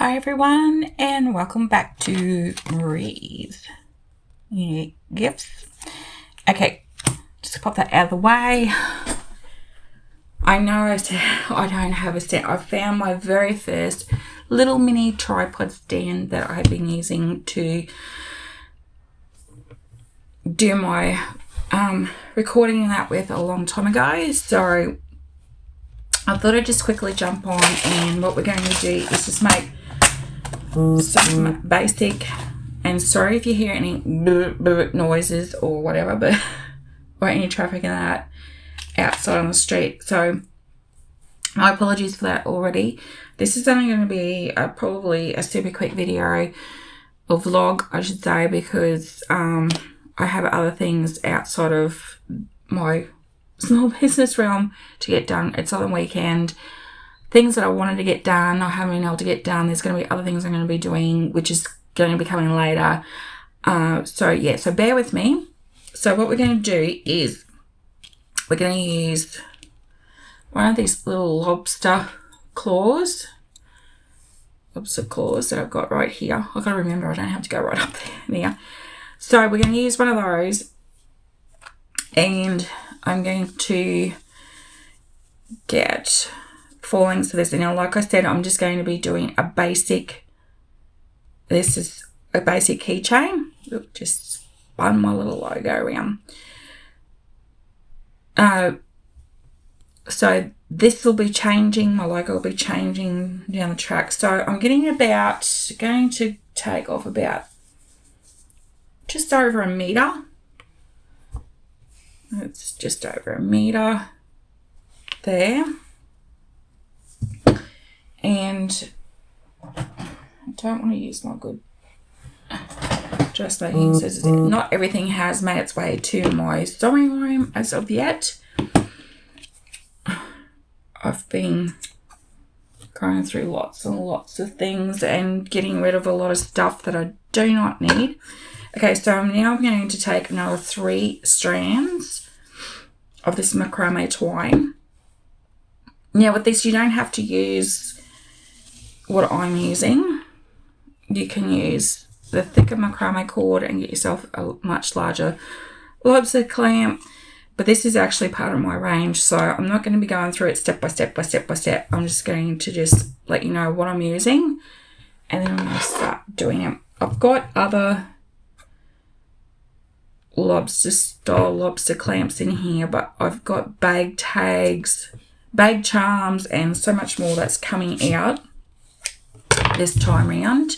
Hi everyone, and welcome back to Marie's Unique Gifts. Okay, just pop that out of the way. I know I don't have a set. I found my very first little mini tripod stand that I've been using to do my recording and that with a long time ago. So I thought I'd just quickly jump on, and what we're going to do is just make some basic, and sorry if you hear any noises or whatever, but or any traffic in that outside on the street. So my apologies for that already. This is only going to be probably a super quick video or vlog, I should say, because I have other things outside of my small business realm to get done. It's on the weekend. Things that I wanted to get done, I haven't been able to get done. There's going to be other things I'm going to be doing, which is going to be coming later. So bear with me. So what we're going to do is we're going to use one of these little lobster claws that I've got right here. I've got to remember I don't have to go right up there. So we're going to use one of those, and I'm going to get 4 links for this. And now, like I said, I'm just going to be doing this is a basic keychain. Just spun my little logo around. So this will be changing, my logo will be changing down the track. So I'm going to take off about just over a meter. It's just over a meter there. And I don't want to use my good dressmaking scissors. Not everything has made its way to my sewing room as of yet. I've been going through lots and lots of things and getting rid of a lot of stuff that I do not need. Okay, so now I'm going to take another 3 strands of this macrame twine. Now with this, you don't have to use what I'm using. You can use the thicker macrame cord and get yourself a much larger lobster clamp. But this is actually part of my range, so I'm not going to be going through it step by step. I'm just going to let you know what I'm using, and then I'm going to start doing it. I've got other lobster clamps in here, but I've got bag tags, bag charms, and so much more that's coming out this time round.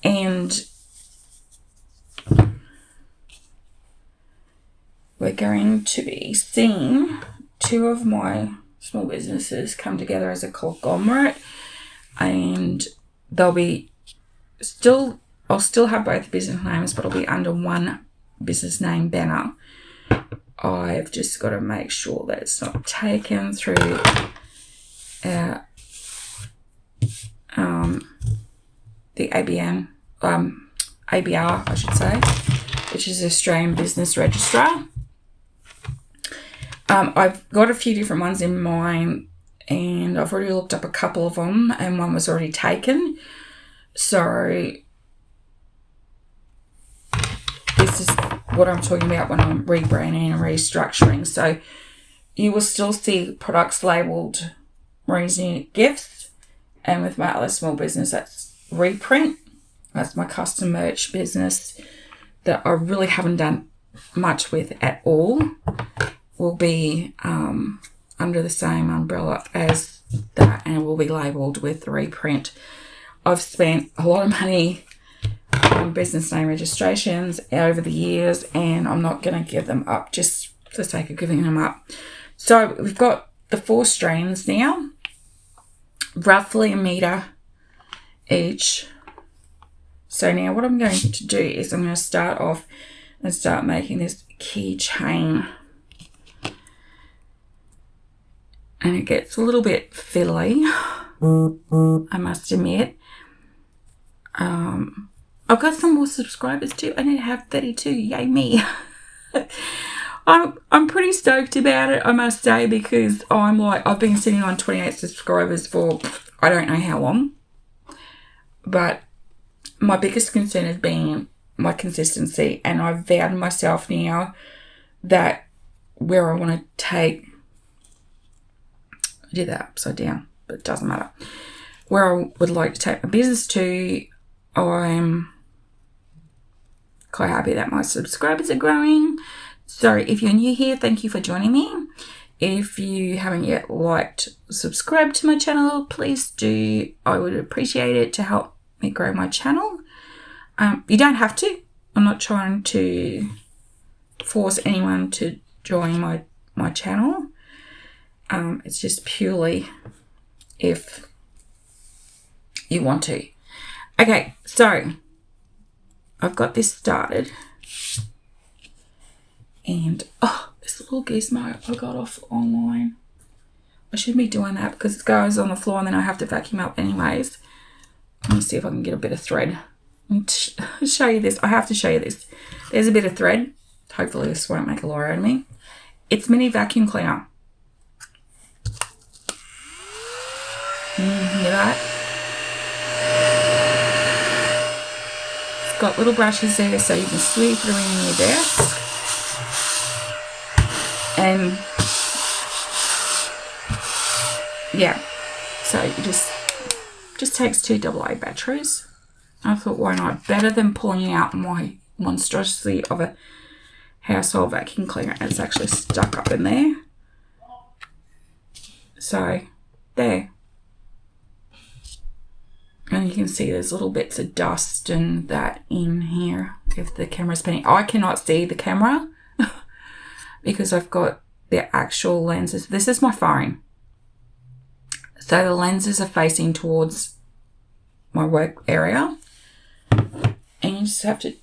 And we're going to be seeing 2 of my small businesses come together as a conglomerate, and I'll still have both business names, but it'll be under one business name banner. I've just got to make sure that it's not taken through the ABR, I should say, which is Australian Business Registrar. I've got a few different ones in mind, and I've already looked up a couple of them, and one was already taken. So this is what I'm talking about when I'm rebranding and restructuring. So you will still see products labelled Marie's Unique Gifts, and with my other small business, that's Reprint. That's my custom merch business that I really haven't done much with at all. Will be under the same umbrella as that, and it will be labelled with Reprint. I've spent a lot of money on business name registrations over the years, and I'm not going to give them up just for the sake of giving them up. So we've got the 4 strands now, roughly a meter each. So now what I'm going to do is I'm going to start off and start making this keychain. And it gets a little bit fiddly, I must admit. I've got some more subscribers too. I need to have 32. Yay me. I'm pretty stoked about it, I must say, because I've been sitting on 28 subscribers for I don't know how long. But my biggest concern has been my consistency, and I've vowed myself now that where I want to take, I did that upside down, but it doesn't matter. Where I would like to take my business to, I'm quite happy that my subscribers are growing. So if you're new here, thank you for joining me. If you haven't yet liked, subscribe to my channel, please do. I would appreciate it to help me grow my channel. You don't have to. I'm not trying to force anyone to join my channel. It's just purely if you want to. Okay, so I've got this started. And, this little gizmo I got off online. I shouldn't be doing that because it goes on the floor and then I have to vacuum up anyways. Let me see if I can get a bit of thread and show you this. I have to show you this. There's a bit of thread. Hopefully this won't make a liar out of me. It's mini vacuum cleaner. Hear that? It's got little brushes there so you can sweep it around your desk. And yeah, so it just takes 2 AA batteries. I thought, why not? Better than pulling out my monstrosity of a household vacuum cleaner. It's actually stuck up in there. So there. And you can see there's little bits of dust and that in here if the camera's spinning. I cannot see the camera because I've got the actual lenses. This is my phone. So the lenses are facing towards my work area. And you just have to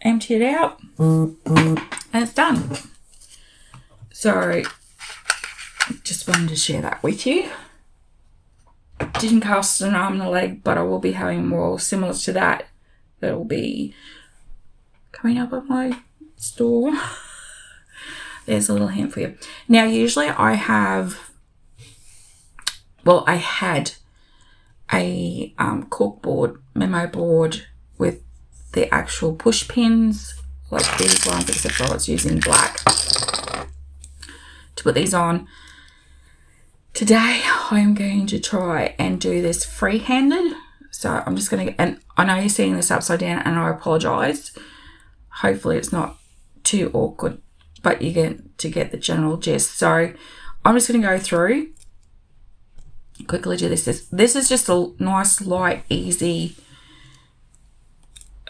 empty it out. And it's done. So just wanted to share that with you. Didn't cast an arm and a leg, but I will be having more similar to that. That will be coming up at my store. There's a little hint for you. Now, usually I had a corkboard, memo board with the actual push pins, like these ones, except I was using black to put these on. Today, I'm going to try and do this free-handed. So I'm just going to, and I know you're seeing this upside down and I apologise. Hopefully it's not too awkward, but you get to get the general gist. So I'm just going to go through, quickly do this. This is just a nice, light, easy,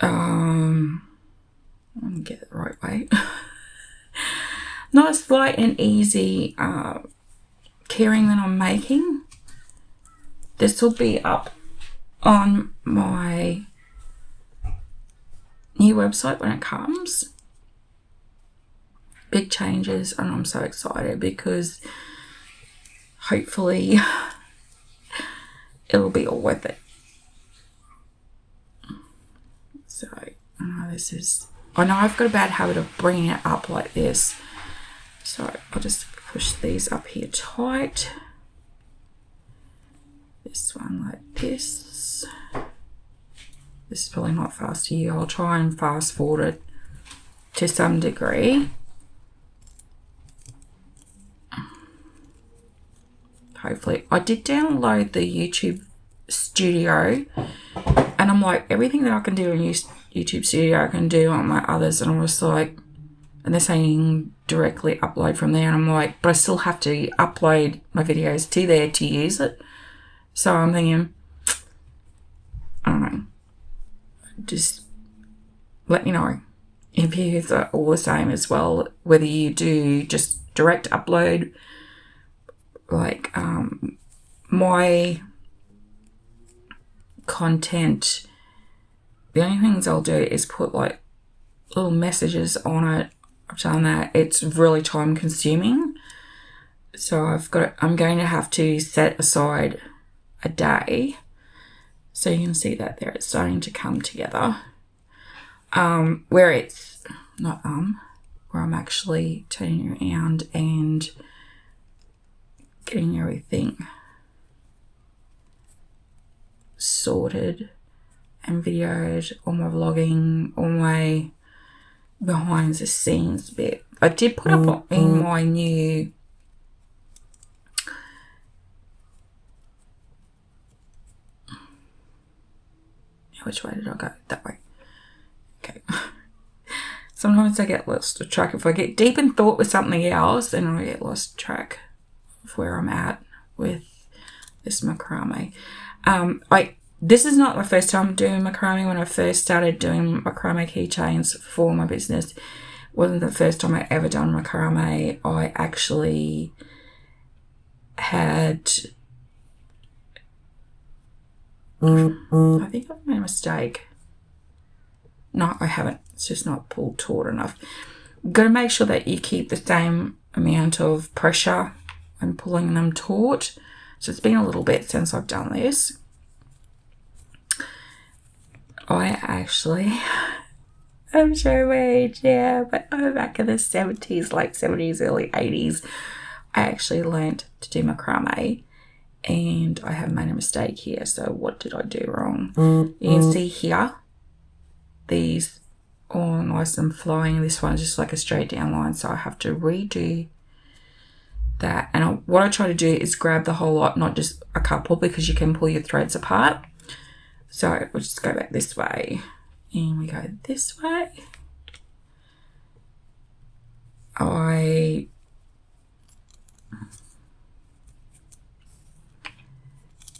let me get it the right way. Nice, light and easy keyring that I'm making. This will be up on my new website when it comes. Big changes, and I'm so excited because hopefully it'll be all worth it. So I know I've got a bad habit of bringing it up like this, so I'll just push these up here tight. This one like this. This is probably not fast to you. I'll try and fast forward it to some degree. Hopefully. I did download the YouTube Studio, and I'm like, everything that I can do in YouTube Studio I can do on my others, and I was like, and they're saying directly upload from there, and I'm like, but I still have to upload my videos to there to use it. So I'm thinking, I don't know, just let me know if you are all the same as well, whether you do just direct upload, like my content. The only things I'll do is put like little messages on it. I've done that. It's really time consuming. So I'm going to have to set aside a day. So you can see that there it's starting to come together. Where it's not where I'm actually turning around and getting everything sorted and videoed all my vlogging, all my behind the scenes bit. I did put up in my new which way did I go? That way. Okay. Sometimes I get lost track. If I get deep in thought with something else, then I get lost track of where I'm at with this macrame. This is not my first time doing macrame. When I first started doing macrame keychains for my business, it wasn't the first time I ever done macrame. I actually had, I think I've made a mistake. No, I haven't. It's just not pulled taut enough. You've got to make sure that you keep the same amount of pressure when pulling them taut. So it's been a little bit since I've done this. I actually, I'm showing my age, yeah, but I'm back in the 70s, late 70s, early 80s. I actually learnt to do macrame, and I have made a mistake here. So what did I do wrong? You can see here, these are nice and flowing. This one's just like a straight down line, so I have to redo that. And what I try to do is grab the whole lot, not just a couple, because you can pull your threads apart. So we'll just go back this way, and we go this way. I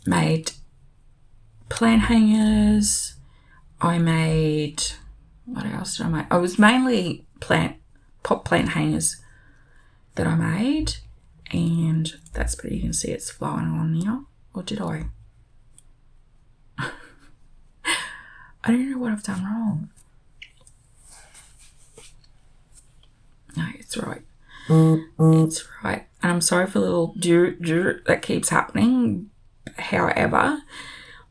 made plant hangers. I made, what else did I make? I was mainly pop plant hangers that I made, and that's pretty. You can see it's flowing on now. Or did I? I don't know what I've done wrong. No, it's right. It's right. And I'm sorry for the little that keeps happening. However,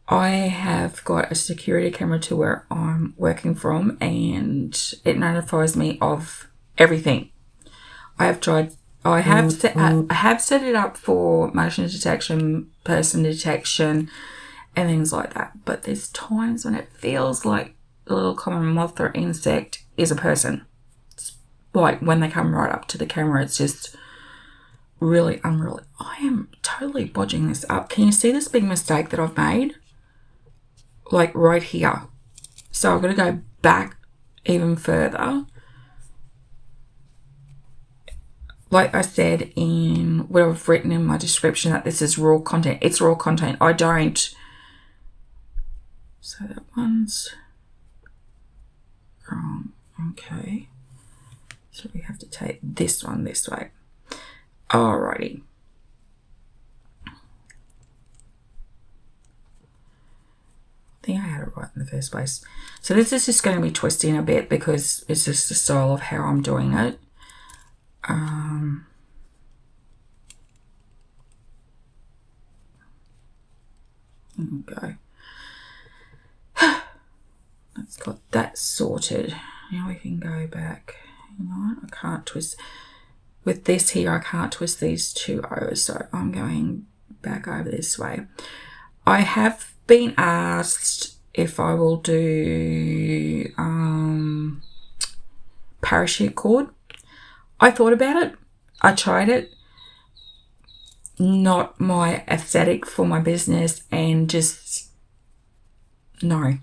I have got a security camera to where I'm working from, and it notifies me of everything. I have set it up for motion detection, person detection, and things like that. But there's times when it feels like the little common moth or insect is a person. It's like when they come right up to the camera, it's just really unreal. I am totally bodging this up. Can you see this big mistake that I've made? Like right here. So I'm going to go back even further. Like I said in what I've written in my description, that this is raw content. It's raw content. I don't. So that one's wrong. Okay. So we have to take this one this way. Alrighty. I think I had it right in the first place. So this is just going to be twisting a bit because it's just the style of how I'm doing it. There we go. Let's got that sorted. Now we can go back. Hang on, I can't twist. With this here, I can't twist these two over, so I'm going back over this way. I have been asked if I will do parachute cord. I thought about it. I tried it. Not my aesthetic for my business, and just no.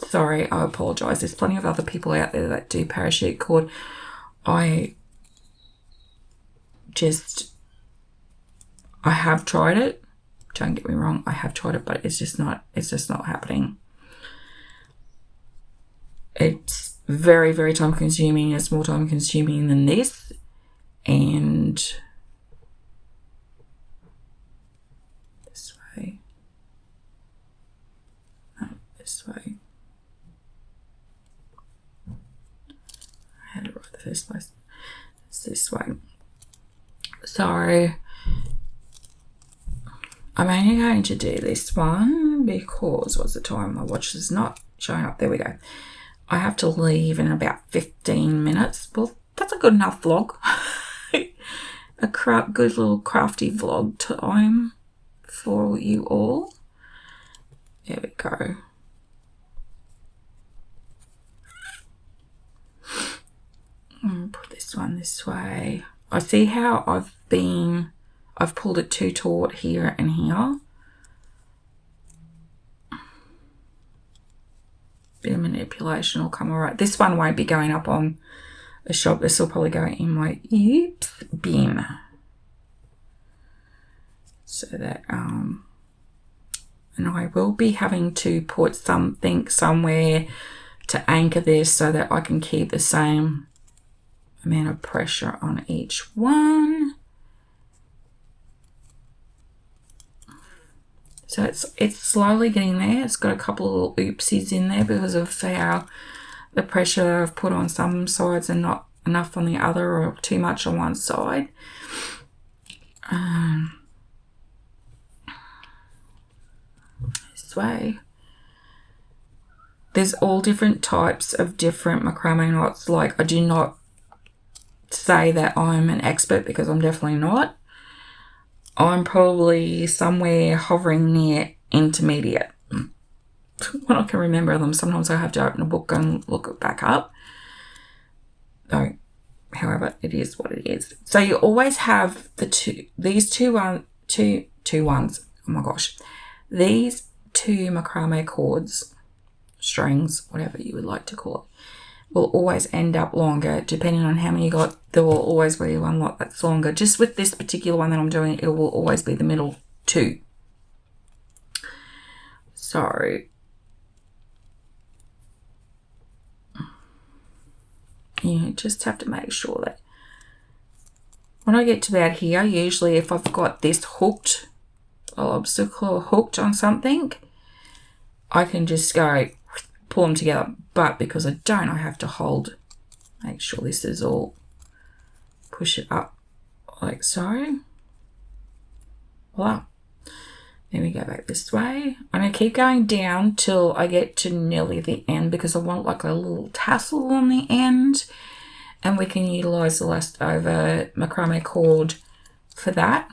Sorry, I apologise. There's plenty of other people out there that do parachute cord. I have tried it. Don't get me wrong, I have tried it, but it's just not happening. It's very, very time consuming. It's more time consuming than this. And this way. No, this way. I had it right the first place. It's this way. So I'm only going to do this one because what's the time? My watch is not showing up. There we go. I have to leave in about 15 minutes. Well, that's a good enough vlog. A good little crafty vlog time for you all. There we go. Put this one this way. I see how I've pulled it too taut here and here. Bit of manipulation will come all right. This one won't be going up on the shop. This will probably go in my oops bin. So that, and I will be having to put something somewhere to anchor this so that I can keep the same amount of pressure on each one. So it's slowly getting there. It's got a couple of little oopsies in there because of how the pressure I've put on some sides and not enough on the other, or too much on one side. This way. There's all different types of different macrame knots. Like, I do not say that I'm an expert because I'm definitely not. I'm probably somewhere hovering near intermediate. When I can remember them, sometimes I have to open a book and look it back up. Though, however, it is what it is. So you always have these two ones. Oh my gosh. These two macrame cords, strings, whatever you would like to call it, will always end up longer. Depending on how many you got, there will always be one lot that's longer. Just with this particular one that I'm doing, it will always be the middle two. So you just have to make sure that when I get to about here, usually if I've got this hooked, a lobster claw hooked on something, I can just go pull them together. But because I don't, I have to hold, make sure this is all, push it up like so. Voila. Then we go back this way. I'm going to keep going down till I get to nearly the end because I want like a little tassel on the end, and we can utilize the leftover macrame cord for that.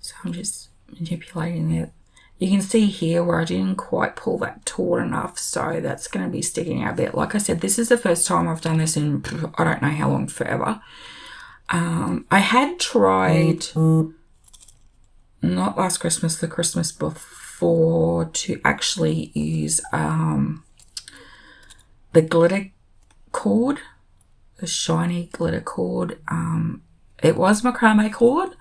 So I'm just manipulating it. You can see here where I didn't quite pull that taut enough, so that's going to be sticking out a bit. Like I said, this is the first time I've done this in I don't know how long, forever. I had tried, not last Christmas, the Christmas before, to actually use the glitter cord, the shiny glitter cord. It was macrame cord.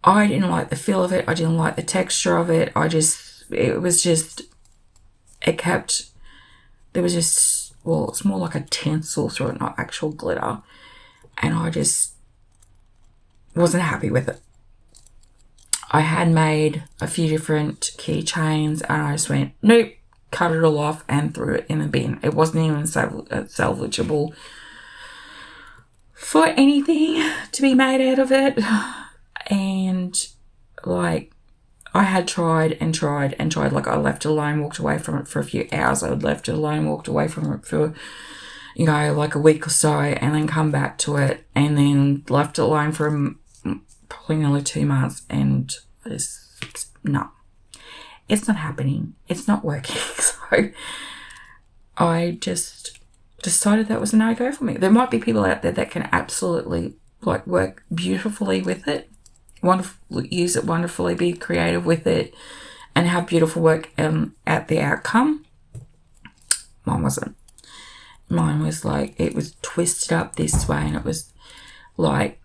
I didn't like the feel of it. I didn't like the texture of it. There was just, well, it's more like a tinsel through it, not actual glitter. And I just wasn't happy with it. I had made a few different keychains and I just went, nope, cut it all off and threw it in the bin. It wasn't even salvageable for anything to be made out of it. And like, I had tried and tried and tried. Like, I left it alone, walked away from it for a few hours. I left it alone, walked away from it for, like a week or so, and then come back to it, and then left it alone for probably nearly 2 months, and I just, no, it's not happening. It's not working. So I just decided that was a no-go for me. There might be people out there that can absolutely like work beautifully with it, use it wonderfully, be creative with it, and have beautiful work at the outcome. Mine wasn't. Mine was like, it was twisted up this way, and it was like,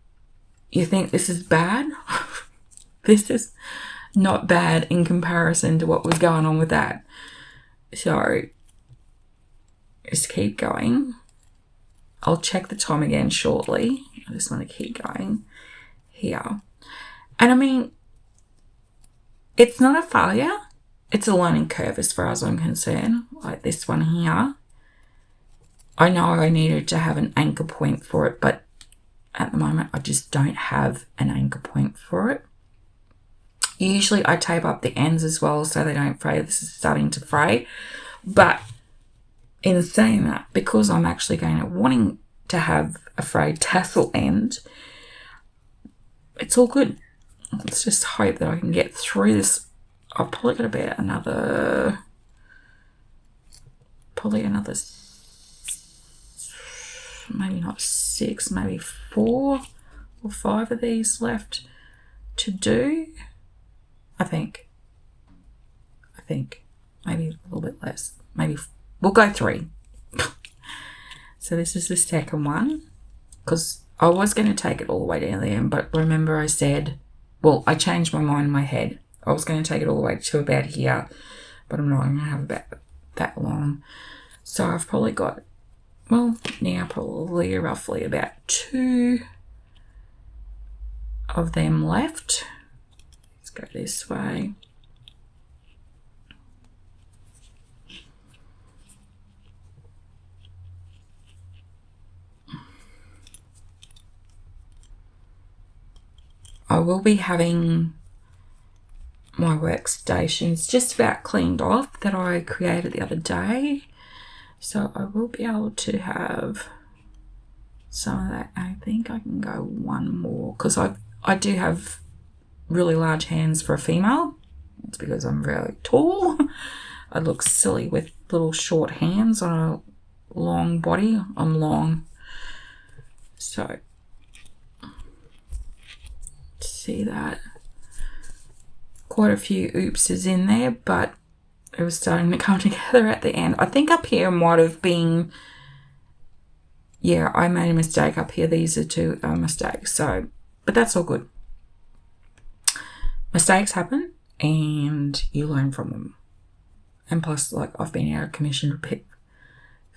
you think this is bad? This is not bad in comparison to what was going on with that. So just keep going. I'll check the time again shortly. I just want to keep going here. And I mean, it's not a failure. It's a learning curve as far as I'm concerned. Like this one here. I know I needed to have an anchor point for it, but at the moment I just don't have an anchor point for it. Usually I tape up the ends as well so they don't fray. This is starting to fray. But in saying that, because I'm actually wanting to have a frayed tassel end, it's all good. Let's just hope that I can get through this. I've probably got about another, maybe not 6, maybe 4 or 5 of these left to do. I think maybe a little bit less. Maybe we'll go 3. So this is the second one, because I was going to take it all the way down the end, but remember I said, well, I changed my mind in my head. I was going to take it all the way to about here, but I'm not going to have about that long. So I've probably got, well, now probably roughly about 2 of them left. Let's go this way. I will be having my workstations just about cleaned off that I created the other day. So I will be able to have some of that. I think I can go one more, because I do have really large hands for a female. It's because I'm very tall. I look silly with little short hands on a long body. I'm long. So see that? Quite a few oopses in there, but it was starting to come together at the end. I think up here might have been, yeah, I made a mistake up here. These are 2 mistakes. So, but that's all good. Mistakes happen and you learn from them. And plus, like, I've been out of commission for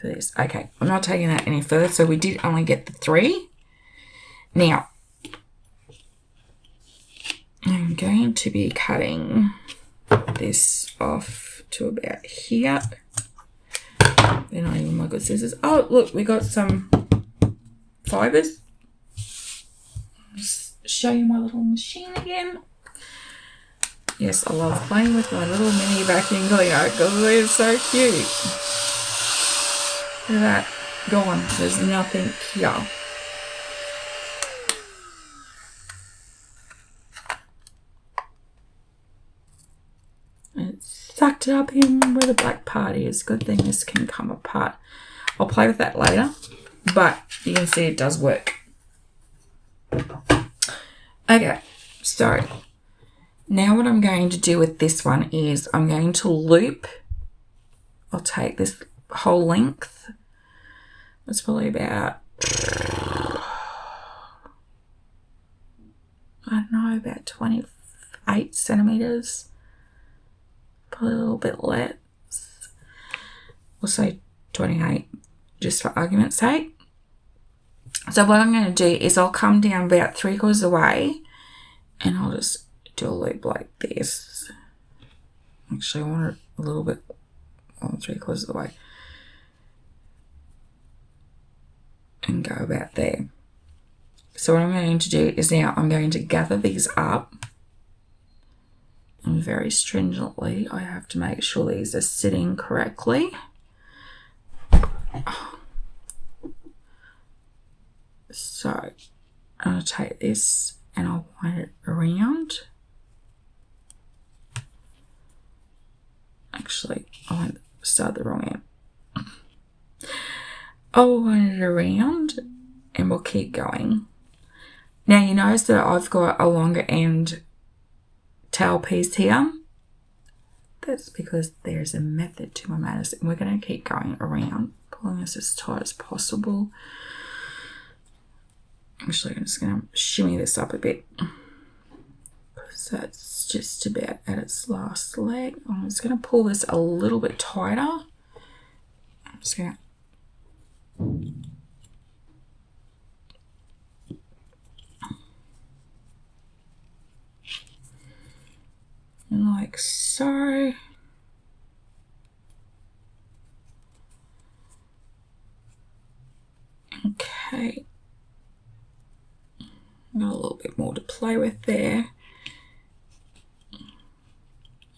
this. Okay, I'm not taking that any further. So we did only get the 3. Now, I'm going to be cutting this off to about here. They're not even my good scissors. Oh, look, we got some fibres. Just show you my little machine again. Yes, I love playing with my little mini vacuum cleaner because they're so cute. Look at that. Gone. There's nothing here. Sucked it up in where the black part is. Good thing this can come apart. I'll play with that later, but you can see it does work. Okay, so now what I'm going to do with this one is I'm going to loop. I'll take this whole length. It's probably about, I don't know, about 28 centimeters. Probably a little bit less. We'll say 28, just for argument's sake. So what I'm going to do is I'll come down about 3/4 of the way, and I'll just do a loop like this. Actually, I want it a little bit, 3/4 of the way, and go about there. So what I'm going to do is now I'm going to gather these up. And very stringently, I have to make sure these are sitting correctly. So I'm going to take this and I'll wind it around. Actually, I started the wrong end. I'll wind it around and we'll keep going. Now you notice that I've got a longer end tail piece here. That's because there's a method to my madness, and we're going to keep going around, pulling this as tight as possible. Actually, I'm just going to shimmy this up a bit because that's just about at its last leg. I'm just going to pull this a little bit tighter. I'm just going to like so. Okay. Got a little bit more to play with there.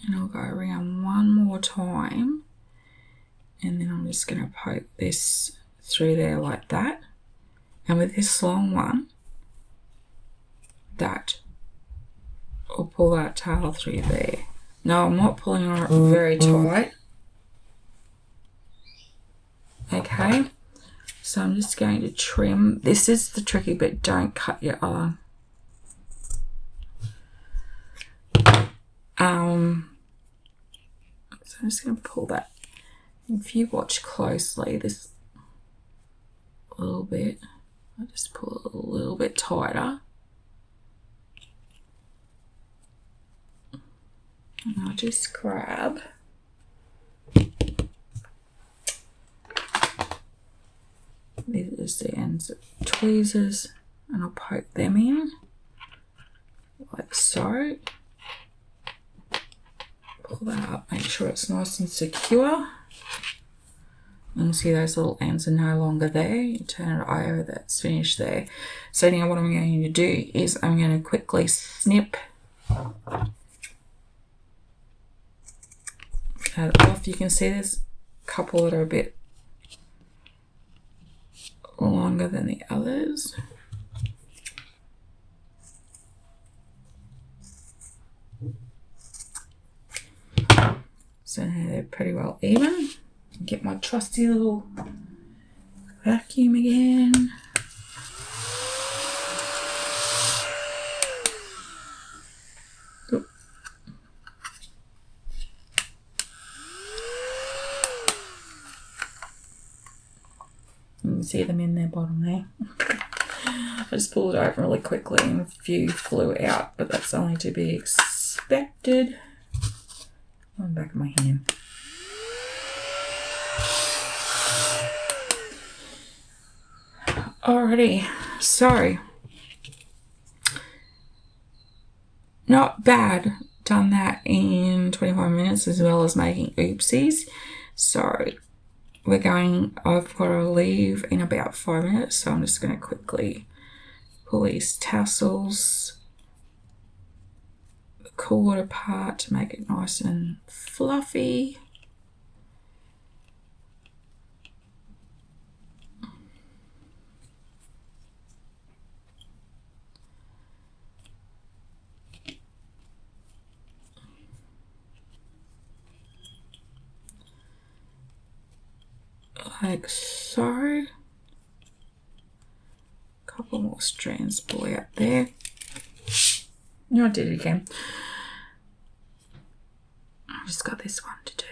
And I'll go around one more time. And then I'm just going to poke this through there like that. And with this long one, that will pull that tail through there. No, I'm not pulling on it very tight. Okay, so I'm just going to trim. This is the tricky bit, don't cut your arm. So I'm just going to pull that. If you watch closely, this little bit, I'll just pull it a little bit tighter. And I'll just grab these are the ends of tweezers and I'll poke them in like so. Pull that up, make sure it's nice and secure. And see those little ends are no longer there. You turn it over, that's finished there. So now what I'm going to do is I'm going to quickly snip that off. You can see there's a couple that are a bit longer than the others. So they're pretty well even. Get my trusty little vacuum again. Oop. You can see them in their bottom there. I just pulled it over really quickly and a few flew out, but that's only to be expected. On the back of my hand. Alrighty, so not bad. Done that in 25 minutes as well as making oopsies. So I've got to leave in about 5 minutes, so I'm just going to quickly pull these tassels, the cord apart to make it nice and fluffy. Like so. Couple more strands pull out there. No, I did it again. I've just got this one to do.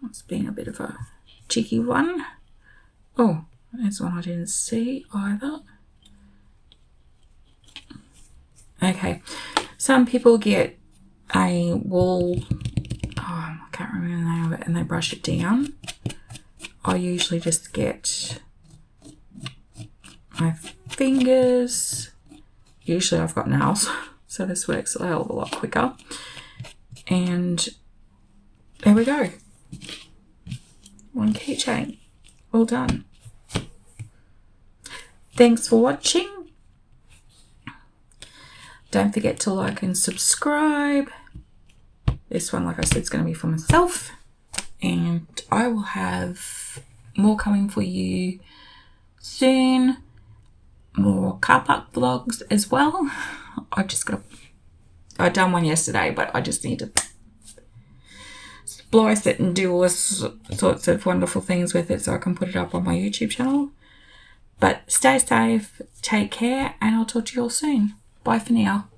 It's been a bit of a cheeky one. Oh, there's one I didn't see either. Okay, some people get a wool, I can't remember the name of it, and they brush it down. I usually just get my fingers. Usually I've got nails, so this works a hell of a lot quicker. And there we go. One keychain. All done. Thanks for watching. Don't forget to like and subscribe. This one, like I said, is going to be for myself. And I will have more coming for you soon. More car park vlogs as well. I've done one yesterday, but I just need to splice it and do all this sorts of wonderful things with it so I can put it up on my YouTube channel. But stay safe, take care, and I'll talk to you all soon. Bye for now.